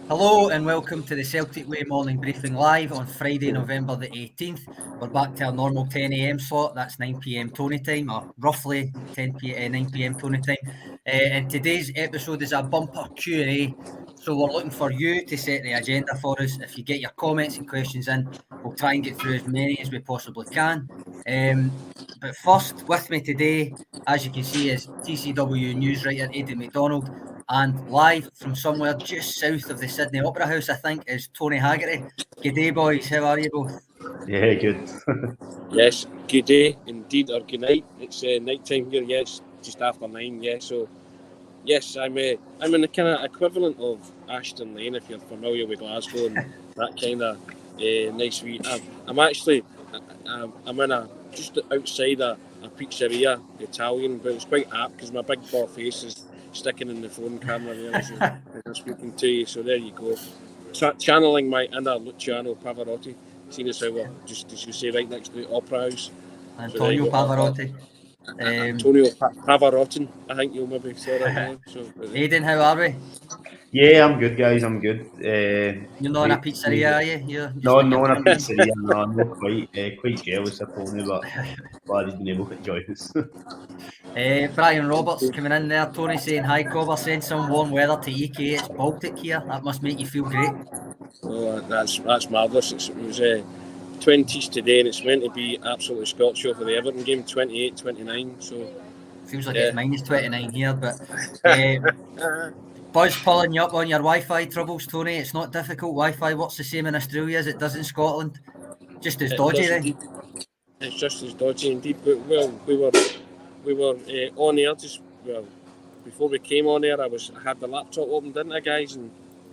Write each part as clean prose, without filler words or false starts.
Hello and welcome to the Celtic Way Morning Briefing Live on Friday, November the 18th. We're back to our normal 10 a.m. slot, that's 9 p.m. Tony time, or roughly 9 p.m. Tony time. And today's episode is a bumper Q&A, so we're looking for you to set the agenda for us. If you get your comments and questions in, we'll try and get through as many as we possibly can. But first, with me today, as you can see, is TCW news writer Aidan Macdonald. And live from somewhere just south of the Sydney Opera House, I think, is Tony Haggerty. Good day, boys. How are you both? Yeah, good. Yes, good day indeed, or good night. It's night time here. Yes, just after 9. Yeah, so yes, I'm in the kind of equivalent of Ashton Lane, if you're familiar with Glasgow, and that kind of nice wee. I'm actually I'm in just outside a pizzeria, Italian, but it's quite apt because my big poor face is sticking in the phone camera there as I'm speaking to you. So there you go. Channeling my inner Luciano Pavarotti, seeing as how we're just, as you say, right next to the Opera House. Antonio Pavarotti. Antonio Pavarotti, I think you'll maybe say that. So, Aidan, how are we? Yeah, I'm good, guys. I'm good. You're not in a pizzeria, are you? You're just no, in no, your in a pizzeria. No, I'm not quite jealous of Tony, but glad he's been able to join us. Brian Roberts coming in there. Tony saying hi, Cobber. Send some warm weather to EK. It's Baltic here. That must make you feel great. Oh, that's marvellous. It was 20s today, and it's meant to be absolutely scorching for the Everton game, 28, 29. So feels like it's minus 29 here, but Buzz pulling you up on your Wi-Fi troubles, Tony. It's not difficult. Wi-Fi works the same in Australia as it does in Scotland. Just as dodgy then. It's just as dodgy indeed. But well, we were on air before we came on air. I had the laptop open, didn't I, guys? And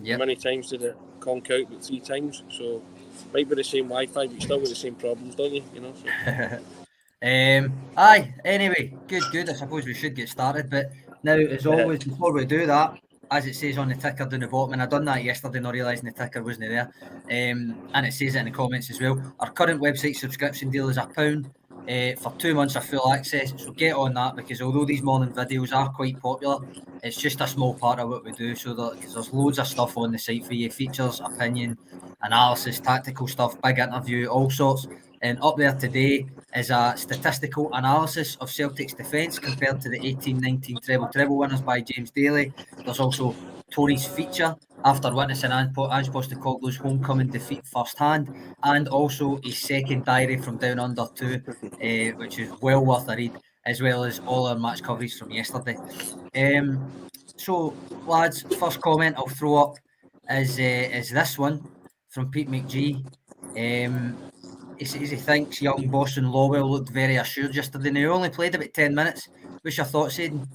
how many times did it conk out? But 3 times. So might be the same Wi-Fi, but you still got the same problems, don't you? You know. So. Aye. Anyway, good. I suppose we should get started. But now, as always, before we do that, as it says on the ticker down the bottom, and I done that yesterday, not realising the ticker wasn't there, and it says it in the comments as well. Our current website subscription deal is £1 for 2 months of full access. So get on that, because although these morning videos are quite popular, it's just a small part of what we do. So because there's loads of stuff on the site for you, features, opinion, analysis, tactical stuff, big interview, all sorts. And up there today is a statistical analysis of Celtic's defence compared to the 18-19 treble winners by James Daly. There's also Tony's feature after witnessing Ange Postecoglou's homecoming defeat firsthand, and also his second diary from Down Under 2, which is well worth a read, as well as all our match coverage from yesterday. So, lads, first comment I'll throw up is this one from Pete McGee. He says he thinks young Boston Lawwell looked very assured yesterday. He only played about 10 minutes. What's your thoughts, Aidan?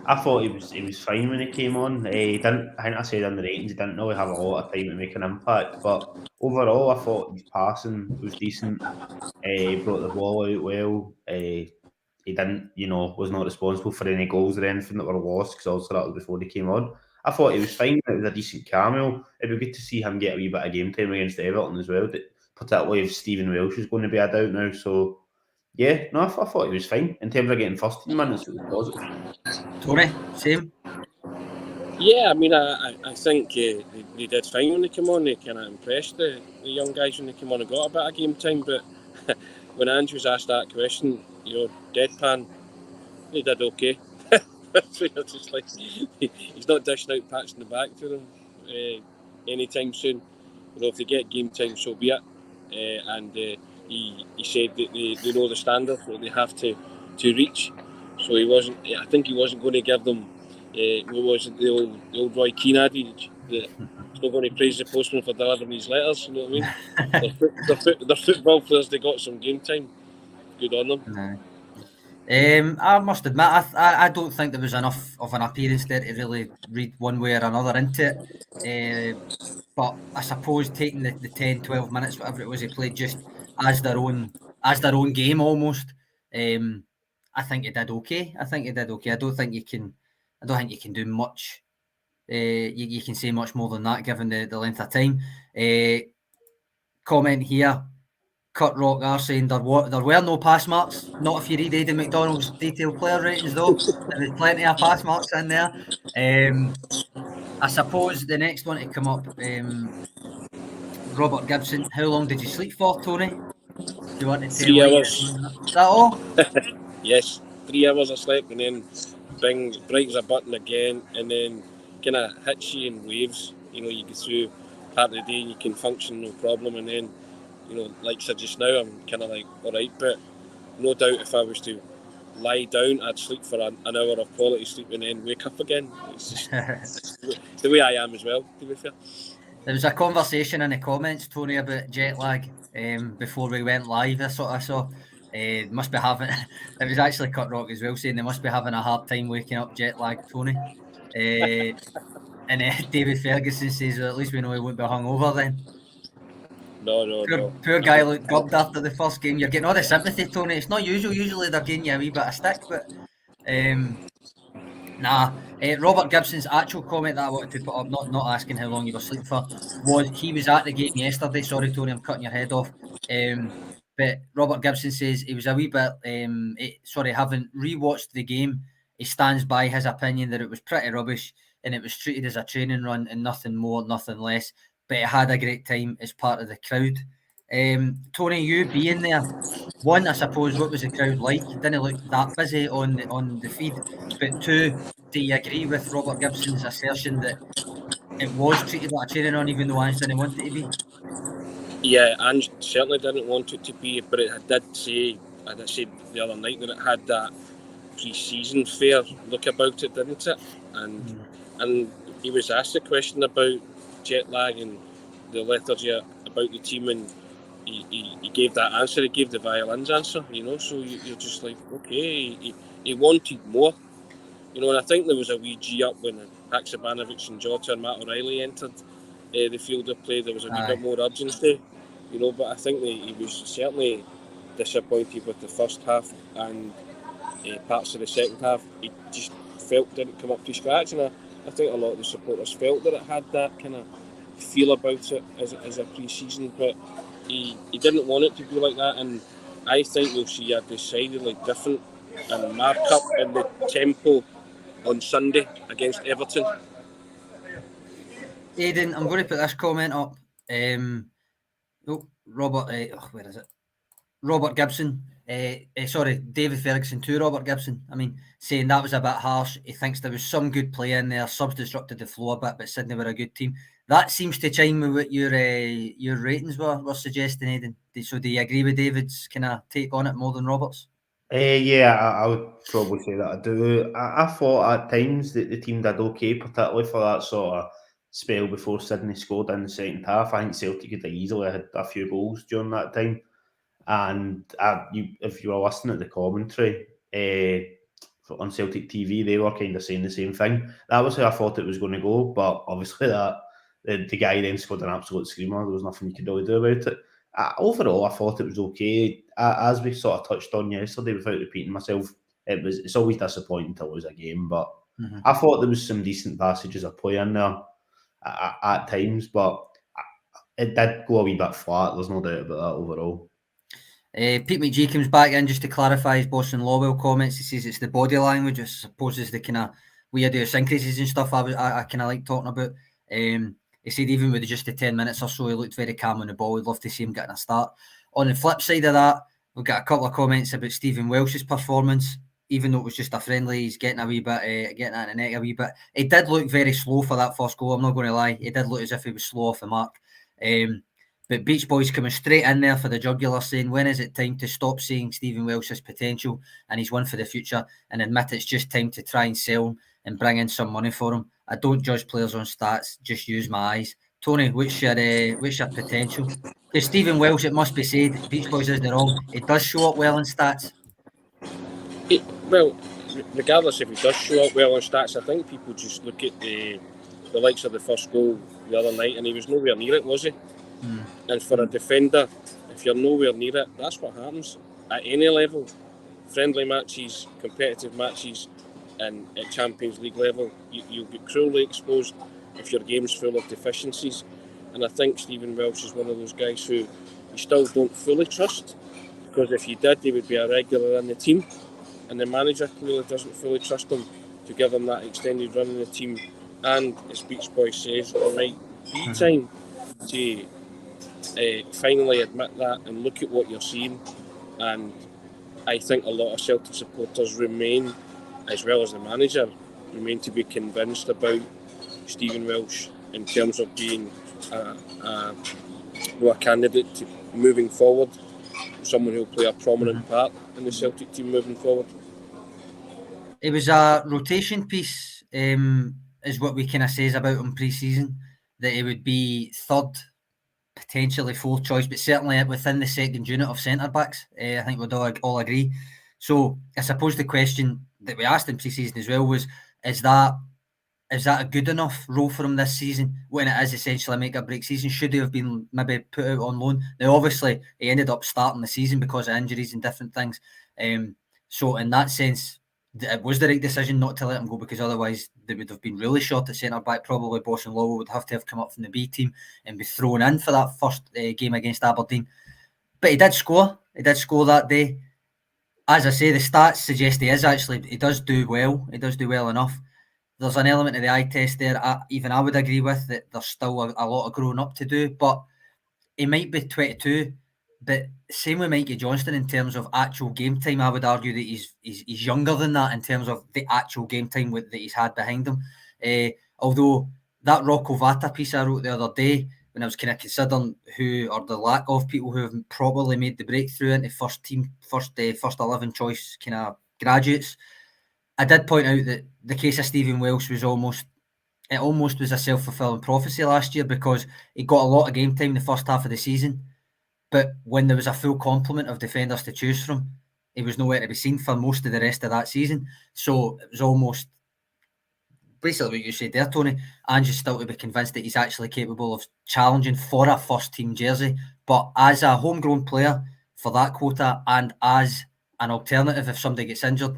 I thought he was fine when he came on. He didn't. I think I said in the ratings he didn't really have a lot of time to make an impact. But overall, I thought his passing was decent. He brought the ball out well. He didn't, was not responsible for any goals or anything that were lost, because also that was before he came on. I thought he was fine. It was a decent cameo. It'd be good to see him get a wee bit of game time against Everton as well, particularly if Stephen Welsh is going to be a doubt now. So, yeah, no, I thought he was fine. In terms of getting first 10 minutes, it was positive. Tony, same? Yeah, I mean, I think they did fine when they came on. They kind of impressed the young guys when they came on and got a bit of game time. But when Ange was asked that question, deadpan, he did okay. So you're just like, he's not dishing out pats in the back to them anytime soon. If they get game time, so be it. And he said that they know the standard that they have to reach. So I think he wasn't going to give them what was it, the old Roy Keane adage, that he's not going to praise the postman for delivering his letters. You know what I mean? They're football players. They got some game time. Good on them. No. I must admit, I don't think there was enough of an appearance there to really read one way or another into it. But I suppose taking the 10, 12 minutes, whatever it was, he played just as their own game almost. I think he did okay. I don't think you can do much. You can say much more than that given the length of time. Comment here. Kurt Rock are saying there were no pass marks. Not if you read Aidan Macdonald's detailed player ratings, though. There was plenty of pass marks in there. I suppose the next one to come up, Robert Gibson. How long did you sleep for, Tony? Do you want to tell 3 hours. Is that all? Yes, 3 hours I slept, and then bing, brights a button again, and then kind of hits you in waves. You know, you get through part of the day and you can function no problem, and then, you know, like I said just now, I'm kind of like, all right, but no doubt if I was to lie down, I'd sleep for an hour of quality sleep and then wake up again. It's just it's the way I am as well, to be fair. There was a conversation in the comments, Tony, about jet lag before we went live. That's what I saw. Must be having. It was actually Kurt Rock as well saying they must be having a hard time waking up jet lag, Tony. And David Ferguson says, well, at least we know he won't be hungover then. No. Poor guy looked gubbed after the first game. You're getting all the sympathy, Tony. It's not usual. Usually they're giving you a wee bit of stick, but Robert Gibson's actual comment that I wanted to put up, not asking how long you were sleeping for, was he was at the game yesterday. Sorry, Tony, I'm cutting your head off. But Robert Gibson says he was a wee bit, having rewatched the game, he stands by his opinion that it was pretty rubbish and it was treated as a training run and nothing more, nothing less. But he had a great time as part of the crowd. Tony, you being there, one, I suppose, what was the crowd like? It didn't look that busy on the feed. But two, do you agree with Robert Gibson's assertion that it was treated like a training run, even though Ange didn't want it to be? Yeah, Ange certainly didn't want it to be, but I did say the other night that it had that pre-season fair look about it, didn't it? And he was asked a question about jet lag and the lethargy about the team, and he gave that answer. He gave the violins answer, you know. So you're just like, okay, he wanted more, you know. And I think there was a wee G up when Haksabanovic and Jota and Matt O'Reilly entered the field of play. There was a wee bit more urgency, you know. But I think that he was certainly disappointed with the first half, and parts of the second half he just felt didn't come up to scratch. And I think a lot of the supporters felt that it had that kind of feel about it as a pre-season, but he didn't want it to be like that. And I think we'll see a decidedly different and mark-up in the tempo on Sunday against Everton. Aidan, I'm going to put this comment up. Robert, where is it? Robert Gibson. David Ferguson to Robert Gibson. I mean, saying that was a bit harsh. He thinks there was some good play in there. Subs disrupted the flow a bit, but Sydney were a good team. That seems to chime with what your ratings were suggesting, Aidan. So do you agree with David's kind of take on it more than Robert's? Yeah, I would probably say that I do. I thought at times that the team did okay, particularly for that sort of spell before Sydney scored in the second half. I think Celtic could have easily had a few goals during that time. And if you were listening to the commentary on Celtic TV, they were kind of saying the same thing. That was how I thought it was going to go, but obviously the guy then scored an absolute screamer. There was nothing you could really do about it. Overall, I thought it was okay. As we sort of touched on yesterday, without repeating myself, it's always disappointing to lose a game, but I thought there was some decent passages of play in there at times, but it did go a wee bit flat. There's no doubt about that overall. Pete McGee comes back in just to clarify his Boston Lawwell comments. He says it's the body language, I suppose, is the kind of weird idiosyncrasies and stuff I kind of like talking about. He said even with just the 10 minutes or so, he looked very calm on the ball. We'd love to see him getting a start. On the flip side of that, we've got a couple of comments about Stephen Welsh's performance. Even though it was just a friendly, he's getting a wee bit, getting at the neck a wee bit. He did look very slow for that first goal. I'm not going to lie. He did look as if he was slow off the mark. But Beach Boys coming straight in there for the jugular, saying, when is it time to stop seeing Stephen Welsh's potential and he's one for the future, and admit it's just time to try and sell him and bring in some money for him? I don't judge players on stats, just use my eyes. Tony, what's your potential? Because Stephen Welsh, it must be said, Beach Boys isn't wrong. It does show up well in stats. Well, regardless if he does show up well in stats, I think people just look at the likes of the first goal the other night, and he was nowhere near it, was he? And for a defender, if you're nowhere near it, that's what happens at any level. Friendly matches, competitive matches, and at Champions League level, you'll get cruelly exposed if your game's full of deficiencies. And I think Stephen Welsh is one of those guys who you still don't fully trust, because if you did, he would be a regular in the team, and the manager clearly doesn't fully trust him to give him that extended run in the team. And as Beach Boy says, there might be time to finally admit that and look at what you're seeing. And I think a lot of Celtic supporters remain, as well as the manager, remain to be convinced about Stephen Welsh in terms of being a candidate to moving forward, someone who will play a prominent part in the Celtic team moving forward. It was a rotation piece, is what we kind of says about him pre-season, that it would be third, potentially fourth choice, but certainly within the second unit of centre-backs. I think we'd all agree. So I suppose the question that we asked in pre-season as well was, is that a good enough role for him this season, when it is essentially a make-or-break season? Should he have been maybe put out on loan? Now, obviously, he ended up starting the season because of injuries and different things. So in that sense, it was the right decision not to let him go, because otherwise they would have been really short at centre-back. Probably Bosch and Lowell would have to have come up from the B team and be thrown in for that first game against Aberdeen. But he did score. He did score that day. As I say, the stats suggest he does do well. He does do well enough. There's an element of the eye test there. I would agree with that. There's still a lot of growing up to do, but he might be 22. But same with Mikey Johnston in terms of actual game time. I would argue that he's younger than that in terms of the actual game time that he's had behind him. Although that Rocco Vata piece I wrote the other day, when I was kind of considering who, or the lack of people who have probably made the breakthrough into first 11 choice kind of graduates, I did point out that the case of Stephen Welsh was almost was a self-fulfilling prophecy last year, because he got a lot of game time in the first half of the season, but when there was a full complement of defenders to choose from, he was nowhere to be seen for most of the rest of that season. So it was almost basically what you said there, Tony. Ange's still to be convinced that he's actually capable of challenging for a first team jersey, but as a homegrown player for that quota, and as an alternative if somebody gets injured,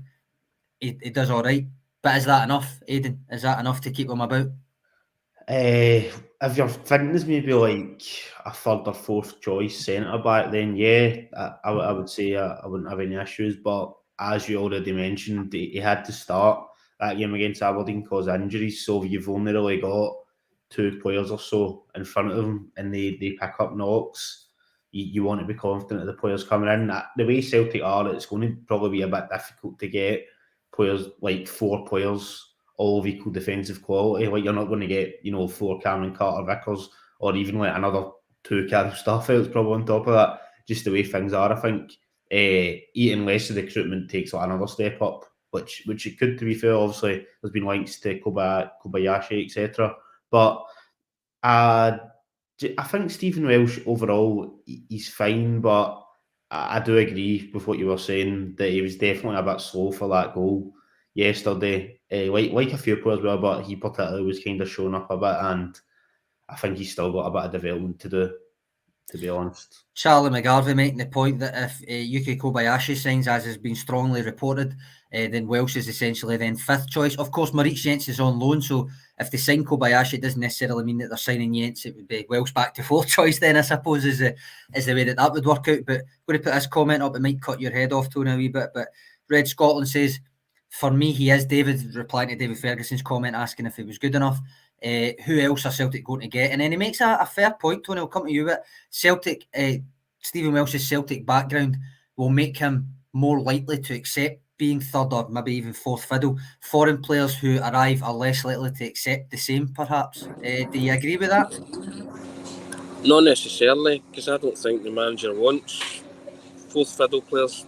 he does all right. But is that enough, Aidan? Is that enough to keep him about? If you're thinking is maybe like a third or fourth choice centre back, then yeah, I would say I wouldn't have any issues. But as you already mentioned, he had to start that game against Aberdeen because of injuries. So you've only really got two players or so in front of them, and they pick up knocks. You want to be confident of the players coming in. The way Celtic are, it's going to probably be a bit difficult to get players, like 4 players, all of equal defensive quality. Like, you're not going to get, 4 Cameron Carter-Vickers, or even like another 2 Carol Starfelds probably on top of that. Just the way things are, I think eating less of the recruitment takes like another step up, which it could, to be fair. Obviously, there's been links to Kobayashi, etc. But I think Stephen Welsh overall, he's fine, but I do agree with what you were saying, that he was definitely a bit slow for that goal yesterday. Like a few players were, but he particularly was kind of showing up a bit, and I think he's still got a bit of development to do, to be honest. Charlie McGarvey making the point that if Yuki Kobayashi signs, as has been strongly reported, then Welsh is essentially then 5th choice. Of course, Maurice Jens is on loan, so if they sign Kobayashi, it doesn't necessarily mean that they're signing Jens. It would be Welsh back to 4th choice then, I suppose, is the way that would work out. But I'm going to put this comment up. It might cut your head off, Tony, a wee bit. But Red Scotland says, for me, he is David, replying to David Ferguson's comment, asking if he was good enough. Who else are Celtic going to get? And then he makes a fair point, Tony. I'll come to you with Celtic. Stephen Welsh's Celtic background will make him more likely to accept being 3rd or maybe even 4th fiddle. Foreign players who arrive are less likely to accept the same, perhaps. Do you agree with that? Not necessarily, because I don't think the manager wants 4th fiddle players.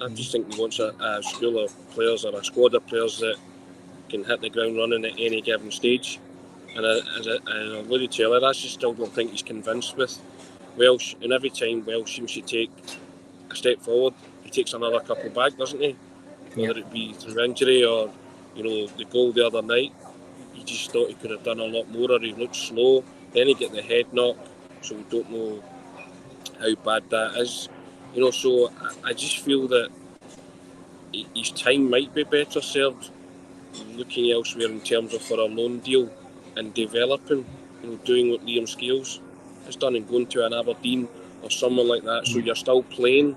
I just think he wants a school of players, or a squad of players that can hit the ground running at any given stage. And as I alluded to earlier, I just still don't think he's convinced with Welsh. And every time Welsh seems to take a step forward, he takes another couple back, doesn't he? Whether it be through injury or, the goal the other night, you just thought he could have done a lot more, or he looked slow. Then he get the head knock, so we don't know how bad that is. So I just feel that his time might be better served looking elsewhere in terms of for a loan deal and developing, doing what Liam Scales has done and going to an Aberdeen or someone like that. So you're still playing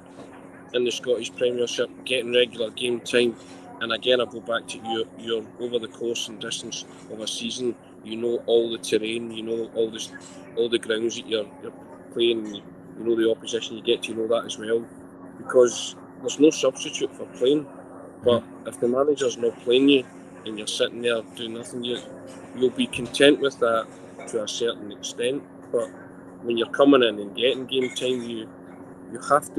in the Scottish Premiership, getting regular game time. And again, I go back to you're over the course and distance of a season, you know all the terrain, you know all the grounds that you're playing, you know the opposition, you get to know that as well. Because there's no substitute for playing. But if the manager's not playing you and you're sitting there doing nothing, you'll be content with that to a certain extent. But when you're coming in and getting game time, you have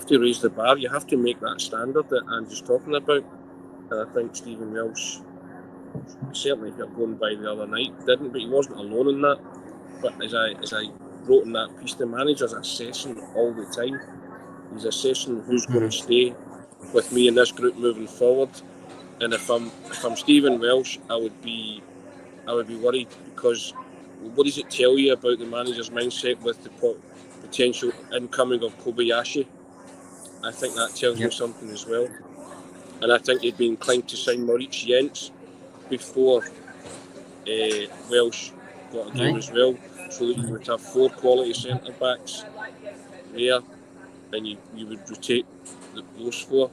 to raise the bar. You have to make that standard that Andrew's talking about. And I think Stephen Welsh, certainly if you're going by the other night, didn't, but he wasn't alone in that. But as I wrote in that piece, the manager's assessing all the time. He's assessing who's going to stay with me in this group moving forward. And if I'm Stephen Welsh, I would be worried, because what does it tell you about the manager's mindset with the potential incoming of Kobayashi? I think that tells me something as well. And I think he'd be inclined to sign Maurice Jens before Welsh got a game as well, so that you would have 4 quality centre backs there, and you would rotate those 4.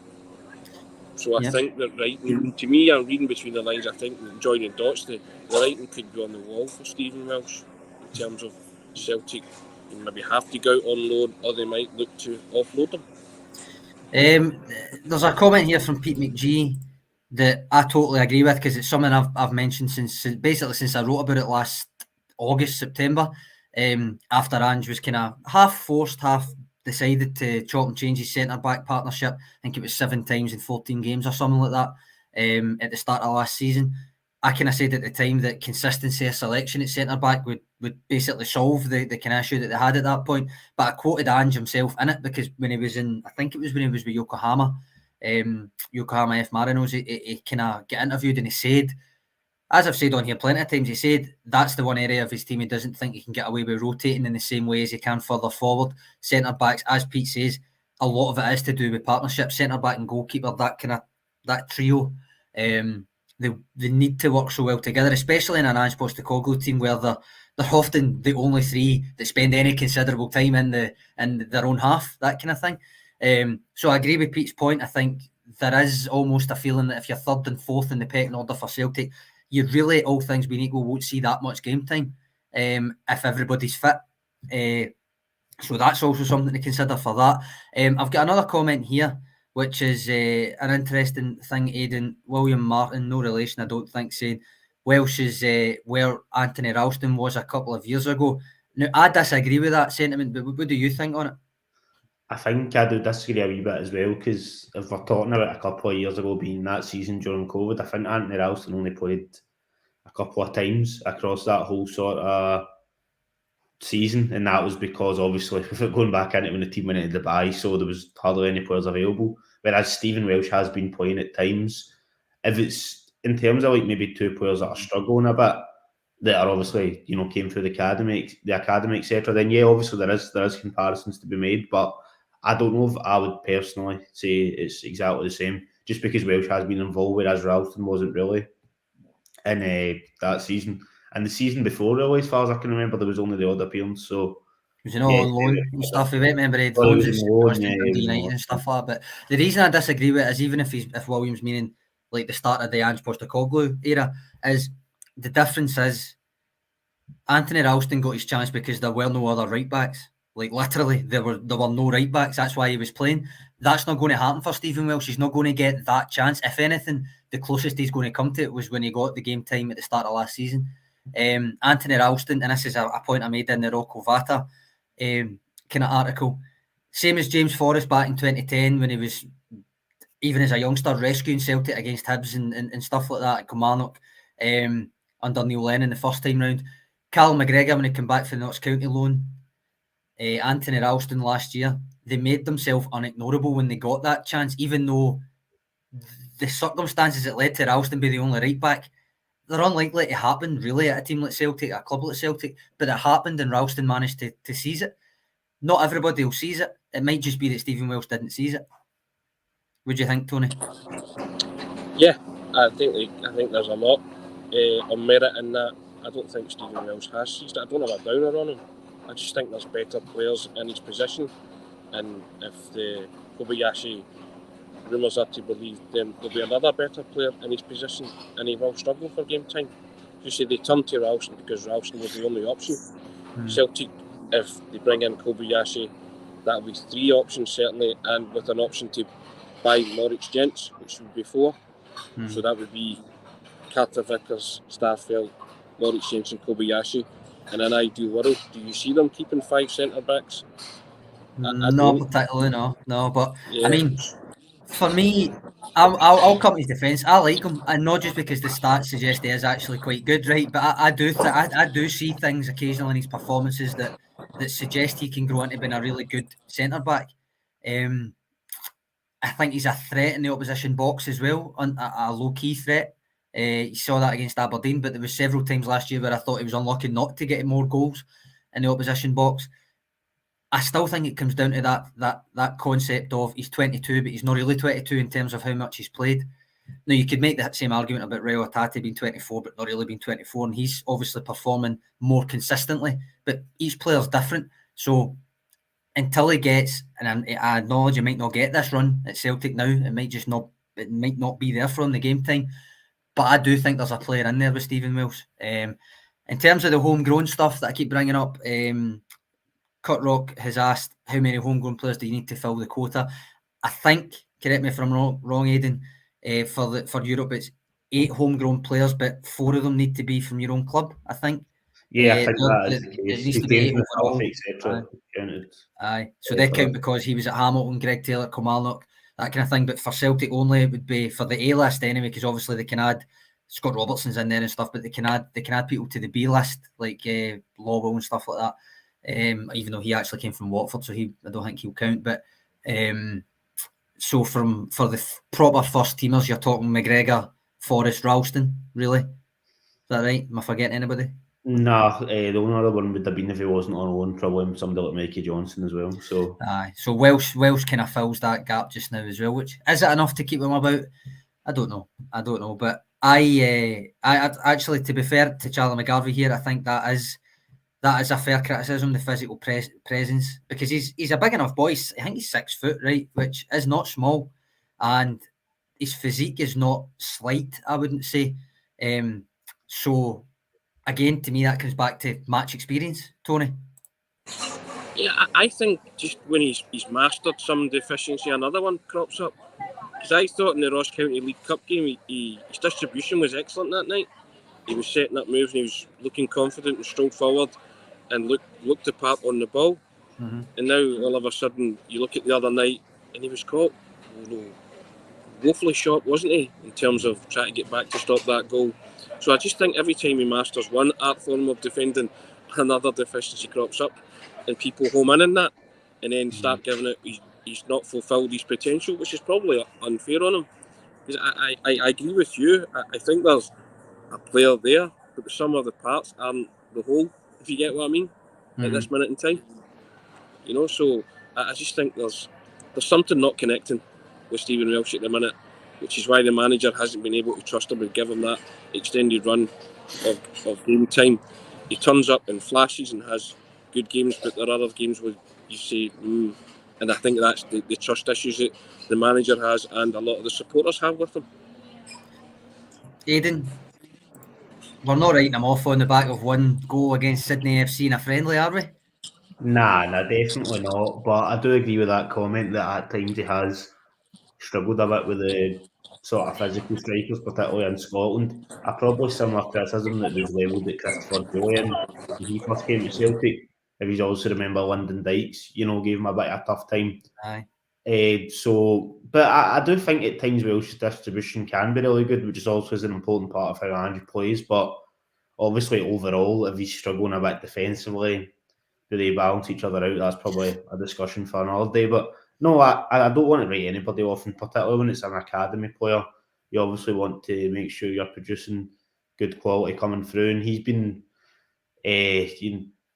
So I think that writing, to me, I'm reading between the lines, I think joining dots, the writing could be on the wall for Stephen Welsh in terms of Celtic. You maybe have to go out on loan, or they might look to offload them. There's a comment here from Pete McGee that I totally agree with, because it's something I've mentioned since I wrote about it last August, September, after Ange was kind of half forced, half decided to chop and change his centre-back partnership. I think it was 7 times in 14 games or something like that at the start of last season. I kind of said at the time that consistency of selection at centre-back would basically solve the kind of issue that they had at that point. But I quoted Ange himself in it, because when he was in, I think it was when he was with Yokohama F. Marinos, he kind of got interviewed, and he said, as I've said on here plenty of times, he said that's the one area of his team he doesn't think he can get away with rotating in the same way as he can further forward. Centre-backs, as Pete says, a lot of it is to do with partnership. Centre-back and goalkeeper, that trio, they need to work so well together, especially in an Ange Postecoglou team where they're often the only 3 that spend any considerable time in their own half, that kind of thing. So I agree with Pete's point. I think there is almost a feeling that if you're 3rd and 4th in the pecking order for Celtic, you really, all things being equal, won't see that much game time if everybody's fit. So that's also something to consider for that. I've got another comment here, which is an interesting thing. Aidan, William Martin, no relation, I don't think, saying Welsh is where Anthony Ralston was a couple of years ago. Now, I disagree with that sentiment, but what do you think on it? I think I do disagree a wee bit as well, because if we're talking about a couple of years ago being that season during COVID, I think Anthony Ralston only played a couple of times across that whole sort of season, and that was because obviously without going back into when the team went into Dubai, so there was hardly any players available, whereas Stephen Welsh has been playing at times. If it's in terms of like maybe 2 players that are struggling a bit, that are obviously, you know, came through the academy etc., then yeah, obviously there is comparisons to be made, but I don't know if I would personally say it's exactly the same, just because Welsh has been involved, whereas Ralston wasn't really in that season. And the season before, really, as far as I can remember, there was only the odd appearance. So he was on loan and stuff. He went, remember, he had loans at United and stuff like that. But the reason I disagree with it is, even if Williams meaning like the start of the Ange Postecoglou era, is the difference is Anthony Ralston got his chance because there were no other right backs. Like literally, there were no right backs. That's why he was playing. That's not going to happen for Stephen Welsh. He's not going to get that chance. If anything, the closest he's going to come to it was when he got the game time at the start of last season. Anthony Ralston, and this is a point I made in the Rocco Vata kind of article. Same as James Forrest back in 2010 when he was, even as a youngster, rescuing Celtic against Hibs and stuff like that at Kilmarnock under Neil Lennon the first time round. Callum McGregor when he came back from the Notts County loan. Anthony Ralston last year, they made themselves unignorable when they got that chance, even though the circumstances that led to Ralston be the only right back, they're unlikely to happen really at a team like Celtic, a club like Celtic, but it happened and Ralston managed to seize it. Not everybody will seize it. It might just be that Stephen Welsh didn't seize it. What do you think, Tony? Yeah, I think there's a lot of merit in that. I don't think Stephen Welsh has seized it. I don't have a downer on him. I just think there's better players in his position, and if the Kobayashi rumours are to believe, then there'll be another better player in his position, and he will struggle for game time. You see, they turned to Ralston because Ralston was the only option. Celtic, if they bring in Kobayashi, that'll be 3 options certainly, and with an option to buy Norwich Gents, which would be 4. So that would be Carter Vickers, Starfelt, Norwich Gents and Kobayashi. In an ideal world, do you see them keeping 5 centre-backs? Not particularly, no. But Yeah. I mean, for me, I'll come to his defence. I like him, and not just because the stats suggest he is actually quite good, right? But I do see things occasionally in his performances that suggest he can grow into being a really good centre back. I think he's a threat in the opposition box as well, a low key threat. You saw that against Aberdeen, but there was several times last year where I thought he was unlucky not to get more goals in the opposition box. I still think it comes down to that concept of he's 22, but he's not really 22 in terms of how much he's played. Now, you could make that same argument about Rayo Hatate being 24, but not really being 24, and he's obviously performing more consistently, but each player's different. So until he gets, and I acknowledge he might not get this run at Celtic now, it might not be there for him the game time, but I do think there's a player in there with Stephen Welsh. In terms of the homegrown stuff that I keep bringing up, Cut Rock has asked how many homegrown players do you need to fill the quota. I think, correct me if I'm wrong, Aidan, for Europe it's 8 homegrown players, but 4 of them need to be from your own club, I think. Yeah, I think that is the case. It needs to be 8 overall. etc. Aye. So they count because he was at Hamilton, Greg Taylor, Kilmarnock, that kind of thing. But for Celtic only, it would be for the A list anyway, because obviously they can add Scott Robertson's in there and stuff, but they can add people to the B list like Lowell and stuff like that. Even though he actually came from Watford, so I don't think he'll count. But so for the proper first teamers, you're talking McGregor, Forrest, Ralston, really? Is that right? Am I forgetting anybody? Nah, the only other one would have been if he wasn't on loan, probably somebody like Mikey Johnson as well. So so Welsh kind of fills that gap just now as well. Which is it enough to keep him about? I don't know, but I actually, to be fair to Charlie McGarvey here, I think that is a fair criticism, the physical presence, because he's a big enough boy. I think he's 6 foot, right, which is not small, and his physique is not slight, I wouldn't say. So again, to me, that comes back to match experience, Tony. Yeah, I think just when he's mastered some deficiency, another one crops up. Because I thought in the Ross County League Cup game, his distribution was excellent that night. He was setting up moves and he was looking confident and strong forward and looked the part on the ball. Mm-hmm. And now all of a sudden you look at the other night and he was caught woefully short, wasn't he, in terms of trying to get back to stop that goal. So I just think every time he masters one art form of defending, another deficiency crops up and people home in that and then start giving it he's not fulfilled his potential, which is probably unfair on him. Because I agree with you. I think there's a player there, but the sum of the parts aren't the whole, if you get what I mean, at this minute in time. You know, so I just think there's something not connecting with Stephen Welsh at the minute, which is why the manager hasn't been able to trust him and give him that extended run of game time. He turns up in flashes and has good games, but there are other games where you say, and I think that's the trust issues that the manager has and a lot of the supporters have with him. Aidan, we're not writing him off on the back of one goal against Sydney FC in a friendly, are we? Nah, definitely not. But I do agree with that comment that at times he has struggled a bit with the sort of physical strikers, particularly in Scotland. A probably similar criticism that was levelled at Christopher Julian when he first came to Celtic. If you also remember Lyndon Dykes, gave him a bit of a tough time. Aye. But I do think at times Welsh's distribution can be really good, which is also an important part of how Andrew plays. But obviously, overall, if he's struggling a bit defensively, do they balance each other out? That's probably a discussion for another day. But no, I don't want to write anybody off, and particularly when it's an academy player, you obviously want to make sure you're producing good quality coming through. And he's been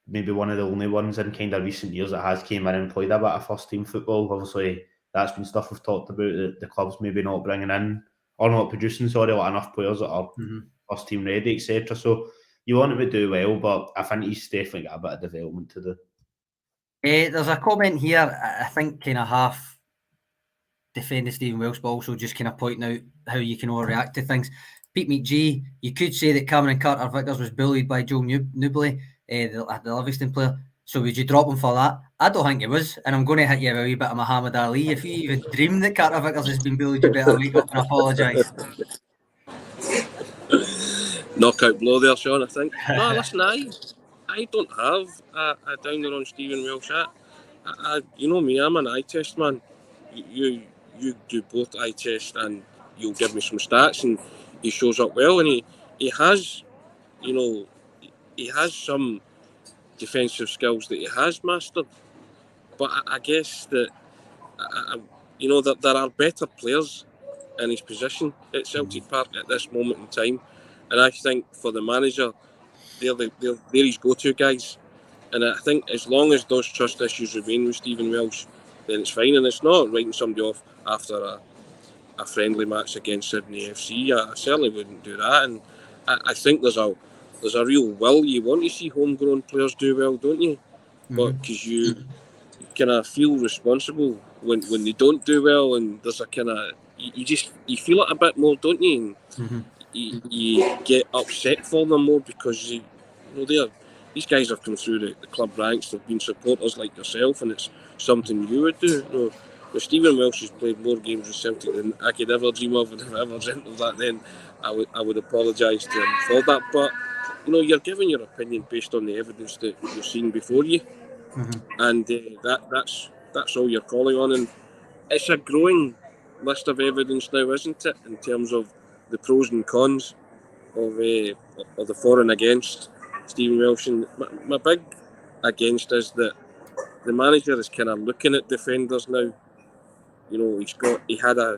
maybe one of the only ones in kind of recent years that has came in and played a bit of first team football. Obviously, that's been stuff we've talked about, that the club's maybe not bringing in or not producing, enough players that are first team ready, etc. So you want him to do well, but I think he's definitely got a bit of development to do. There's a comment here, I think kind of half defending Stephen Welsh, but also just kind of pointing out how you can overreact to things. Pete McGee, you could say that Cameron Carter-Vickers was bullied by Joe Newbley, the Livingston player. So would you drop him for that? I don't think he was, and I'm going to hit you a wee bit of Muhammad Ali. If you even dream that Carter-Vickers has been bullied, you better wake up and apologise. Knockout blow there, Sean, I think. No, listen, I don't have a downer on Stephen Welsh. You know me, I'm an eye test man. You do both eye test and you'll give me some stats, and he shows up well, and he has, you know, he has some defensive skills that he has mastered. But I guess that, you know, that there are better players in his position at Celtic Park at this moment in time, and I think for the manager, they're his go-to guys. And I think as long as those trust issues remain with Stephen Welsh, then it's fine. And it's not writing somebody off after a friendly match against Sydney FC. I certainly wouldn't do that. And I think there's a real will. You want to see homegrown players do well, don't you? But because you kind of feel responsible when they don't do well, and there's a kind of you feel it a bit more, don't you? And you get upset for them more because you know these guys have come through the club ranks. They've been supporters like yourself, and it's something you would do. You know, if Stephen Welsh has played more games with Celtic than I could ever dream of, and if I ever dreamt of that, then I would apologise to him for that. But you know, you're giving your opinion based on the evidence that you've seen before you, and that's all you're calling on. And it's a growing list of evidence now, isn't it, in terms of the pros and cons of the for and against Stephen Welsh. And my big against is that the manager is kind of looking at defenders now. You know, he had a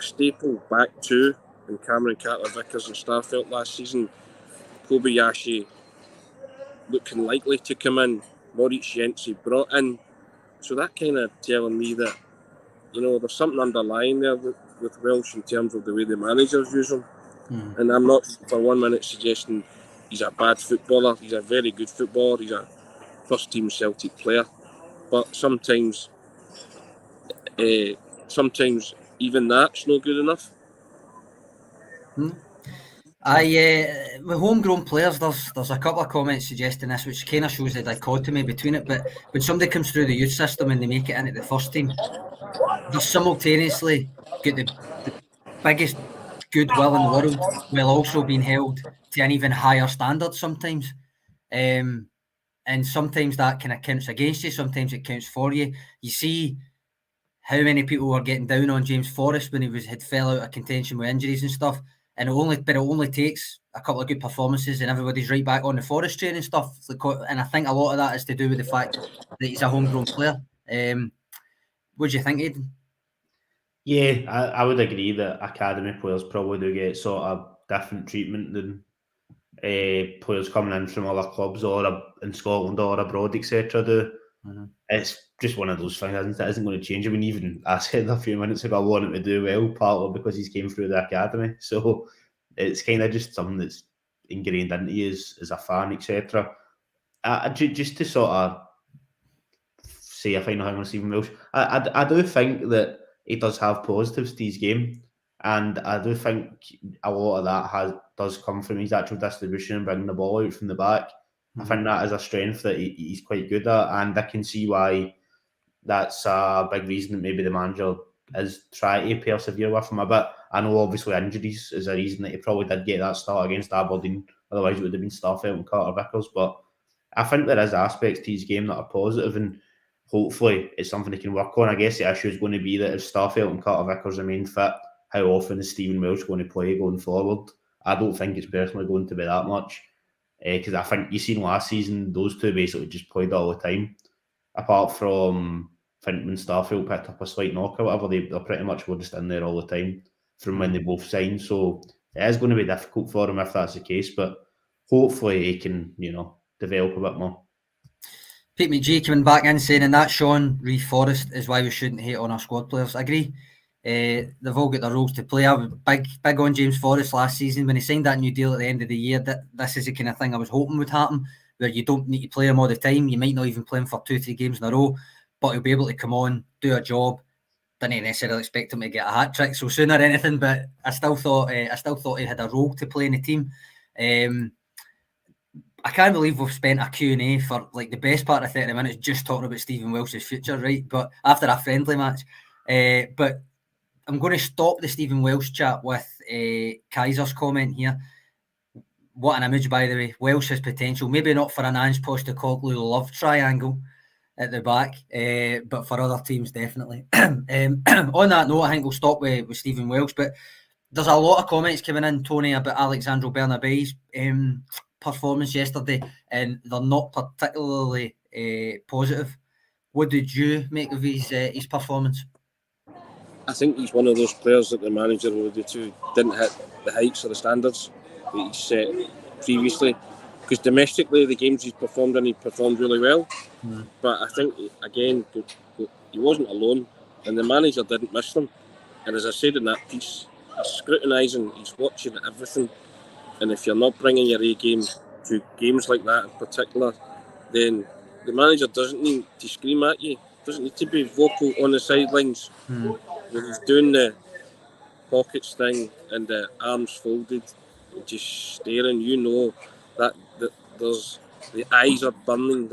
staple back two in Cameron Carter-Vickers and Starfelt last season. Kobayashi looking likely to come in. Moritz Jensen brought in. So that kind of telling me that, you know, there's something underlying there with Welsh in terms of the way the managers use him. And I'm not for 1 minute suggesting he's a bad footballer. He's a very good footballer. He's a first team Celtic player. But sometimes even that's not good enough. With homegrown players, there's a couple of comments suggesting this, which kind of shows the dichotomy between it. But when somebody comes through the youth system and they make it into the first team, they simultaneously get the biggest goodwill in the world, while also being held to an even higher standard sometimes. And sometimes that kind of counts against you, sometimes it counts for you. You see how many people were getting down on James Forrest when he had fell out of contention with injuries and stuff. And it only takes a couple of good performances and everybody's right back on the Forest train and stuff. And I think a lot of that is to do with the fact that he's a homegrown player. What do you think, Aidan? Yeah, I would agree that academy players probably do get sort of different treatment than players coming in from other clubs or in Scotland or abroad, etc. do. It's just one of those things, isn't it? It isn't going to change. I mean, even I said a few minutes ago I want him to do well, partly because he's came through the academy. So it's kind of just something that's ingrained into you as a fan, etc. Just to sort of say a final thing on Stephen Welsh, I do think that he does have positives to his game, and I do think a lot of that does come from his actual distribution and bringing the ball out from the back. I think that is a strength that he's quite good at, and I can see why that's a big reason that maybe the manager is trying to persevere with him a bit. I know obviously injuries is a reason that he probably did get that start against Aberdeen, otherwise it would have been Starfelt and Carter-Vickers, but I think there is aspects to his game that are positive, and hopefully it's something he can work on. I guess the issue is going to be that if Starfelt and Carter-Vickers remain fit, how often is Stephen Welsh going to play going forward? I don't think it's personally going to be that much. Because I think you seen last season, those two basically just played all the time. Apart from, I think when Starfelt picked up a slight knock or whatever, they pretty much were just in there all the time from when they both signed. So it is going to be difficult for him if that's the case, but hopefully he can, develop a bit more. Pete McGee coming back in saying, and that Sean Reeve Forrest is why we shouldn't hate on our squad players. I agree. They've all got their roles to play. I was big on James Forrest last season when he signed that new deal at the end of the year. This is the kind of thing I was hoping would happen, where you don't need to play him all the time. You might not even play him for 2-3 games in a row, but he'll be able to come on, do a job. Didn't necessarily expect him to get a hat trick so soon or anything, but I still thought he had a role to play in the team. I can't believe we've spent a Q&A for like the best part of 30 minutes just talking about Stephen Welsh's future, right? But after a friendly match, but I'm going to stop the Stephen Welsh chat with Kaiser's comment here. What an image, by the way. Welsh has potential, maybe not for an Ange Postecoglou love triangle at the back, but for other teams, definitely. On that note, I think we'll stop with Stephen Welsh, but there's a lot of comments coming in, Tony, about Alexandro Bernabei's performance yesterday, and they're not particularly positive. What did you make of his performance? I think he's one of those players that the manager alluded to didn't hit the heights or the standards that he set previously. Because domestically, the games he's performed in, he performed really well. But I think, again, he wasn't alone, and the manager didn't miss them. And as I said in that piece, he's scrutinising, he's watching everything. And if you're not bringing your A game to games like that in particular, then the manager doesn't need to scream at you, doesn't need to be vocal on the sidelines. When he's doing the pockets thing and the arms folded, just staring, you know that there's the eyes are burning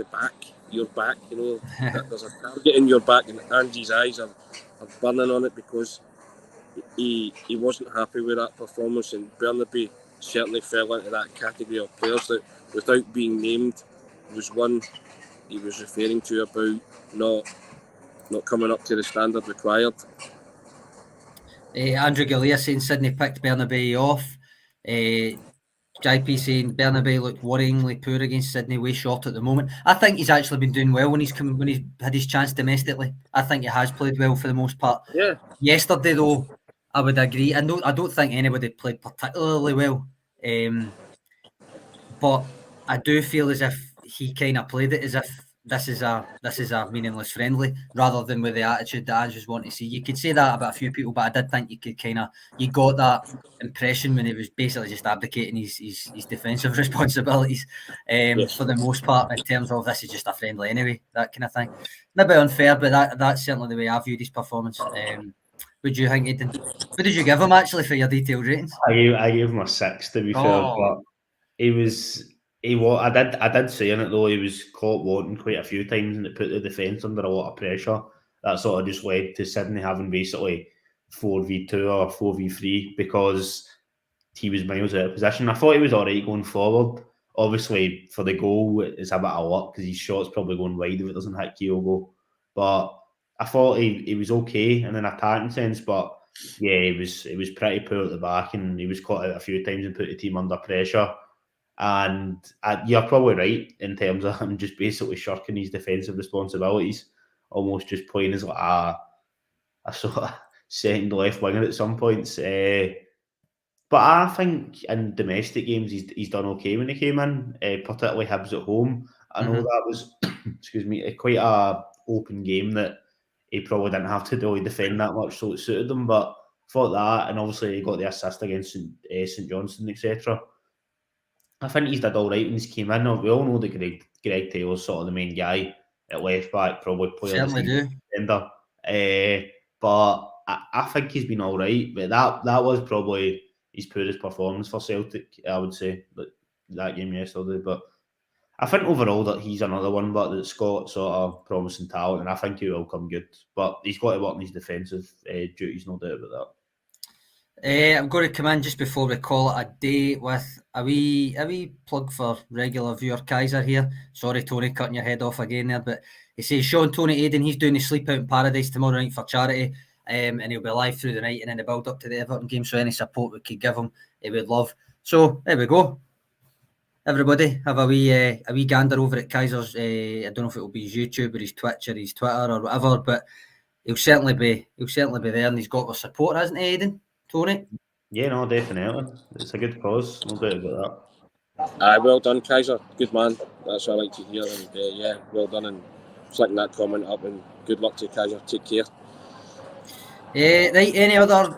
your back, you know, that there's a target in your back, and Andy's eyes are burning on it because he wasn't happy with that performance, and Bernabai certainly fell into that category of players that, without being named, was one he was referring to about not coming up to the standard required. Andrew Galea saying Sydney picked Bernabai off. JP saying Bernabai looked worryingly poor against Sydney, way short at the moment. I think he's actually been doing well when he's had his chance domestically. I think he has played well for the most part. Yeah. Yesterday, though, I would agree. I don't think anybody played particularly well, but I do feel as if he kind of played it as if this is a meaningless friendly, rather than with the attitude that I just want to see. You could say that about a few people, but I did think you got that impression when he was basically just abdicating his defensive responsibilities for the most part, in terms of this is just a friendly anyway, that kind of thing. Maybe unfair, but that's certainly the way I viewed his performance. What do you think, Aidan? What did you give him actually for your detailed ratings? I gave him a 6, to be fair, but I did say in it though, he was caught wanting quite a few times, and it put the defence under a lot of pressure. That sort of just led to Sydney having basically 4v2 or 4v3 because he was miles out of position. I thought he was alright going forward. Obviously, for the goal, it's a bit of luck because his shot's probably going wide if it doesn't hit Kyogo. But I thought he was okay in an attacking sense, but yeah, he was pretty poor at the back, and he was caught out a few times and put the team under pressure. And you're probably right in terms of him just basically shirking his defensive responsibilities, almost just playing as like a sort of second left winger at some points. But I think in domestic games he's done okay when he came in, particularly Hibs at home. I know that was, excuse me, quite a open game that he probably didn't have to really defend that much, so it suited him. But I thought that, and obviously he got the assist against St Johnstone, etc. I think he's did all right when he came in. We all know that Greg Taylor's sort of the main guy at left back, probably player Certainly do. defender. But I think he's been all right. But that was probably his poorest performance for Celtic, I would say, that game yesterday. But I think overall that he's another one, but that's got sort of promising talent, and I think he will come good. But he's got to work on his defensive duties, no doubt about that. I'm going to come in just before we call it a day with a wee plug for regular viewer Kaiser here. Sorry, Tony, cutting your head off again there, but he says Sean Tony Aidan, he's doing the Sleep Out in Paradise tomorrow night for charity, and he'll be live through the night and in the build up to the Everton game. So any support we could give him, he would love. So there we go. Everybody have a wee gander over at Kaiser's. I don't know if it will be his YouTube or his Twitch or his Twitter or whatever, but he'll certainly be there, and he's got our support, hasn't he, Aidan? Tony? Yeah, no, definitely. It's a good cause, no doubt about that. Well done, Kaiser. Good man. That's what I like to hear. And yeah, well done, and flicking that comment up, and good luck to Kaiser. Take care. Right, any other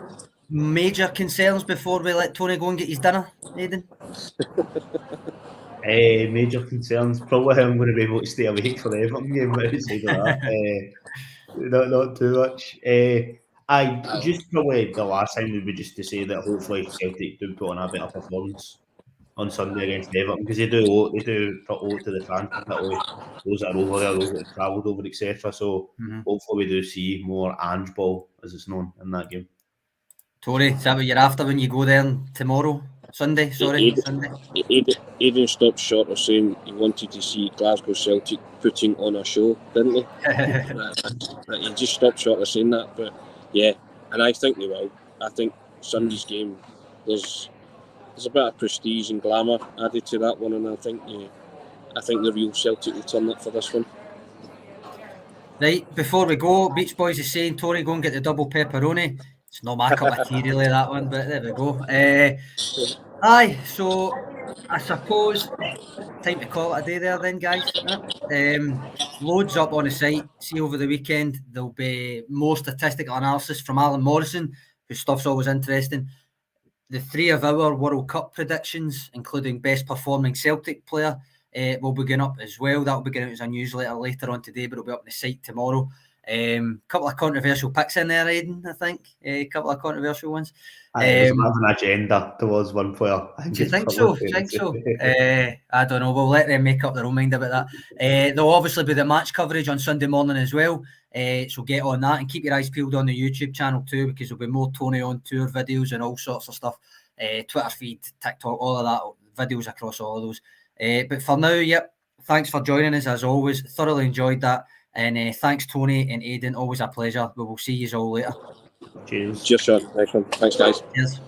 major concerns before we let Tony go and get his dinner, Aidan? Major concerns. Probably I'm going to be able to stay awake for the Everton game, but outside of that, not too much. I just probably the last time would be just to say that hopefully Celtic do put on a better performance on Sunday against Everton, because they do put out to the fans, particularly those that are over there, those that have travelled over, etc. So hopefully we do see more Ange ball, as it's known, in that game. Tory, is that what you're after when you go there tomorrow? Sunday. Aidan stopped short of saying he wanted to see Glasgow Celtic putting on a show, didn't he? He just stopped short of saying that, but yeah, and I think they will. I think Sunday's game, there's a bit of prestige and glamour added to that one, and I think the real Celtic will turn up for this one. Right, before we go, Beach Boys is saying, Tony, go and get the double pepperoni. It's not my cup of tea really, that one, but there we go. So I suppose time to call it a day there then, guys. Loads up on the site. See over the weekend, there'll be more statistical analysis from Alan Morrison, whose stuff's always interesting. The 3 of our World Cup predictions, including best performing Celtic player, will be going up as well. That will be going out as a newsletter later on today, but it'll be up on the site tomorrow. Couple of controversial picks in there, Aidan, I think. A couple of controversial ones. There's an agenda towards one player. Do you think so? I don't know. We'll let them make up their own mind about that. There'll obviously be the match coverage on Sunday morning as well. So get on that and keep your eyes peeled on the YouTube channel too, because there'll be more Tony on tour videos and all sorts of stuff. Twitter feed, TikTok, all of that, videos across all of those. But for now, thanks for joining us as always. Thoroughly enjoyed that. And thanks, Tony and Aidan. Always a pleasure. We will see you all later. Cheers. Cheers, Sean. Thanks, guys. Cheers.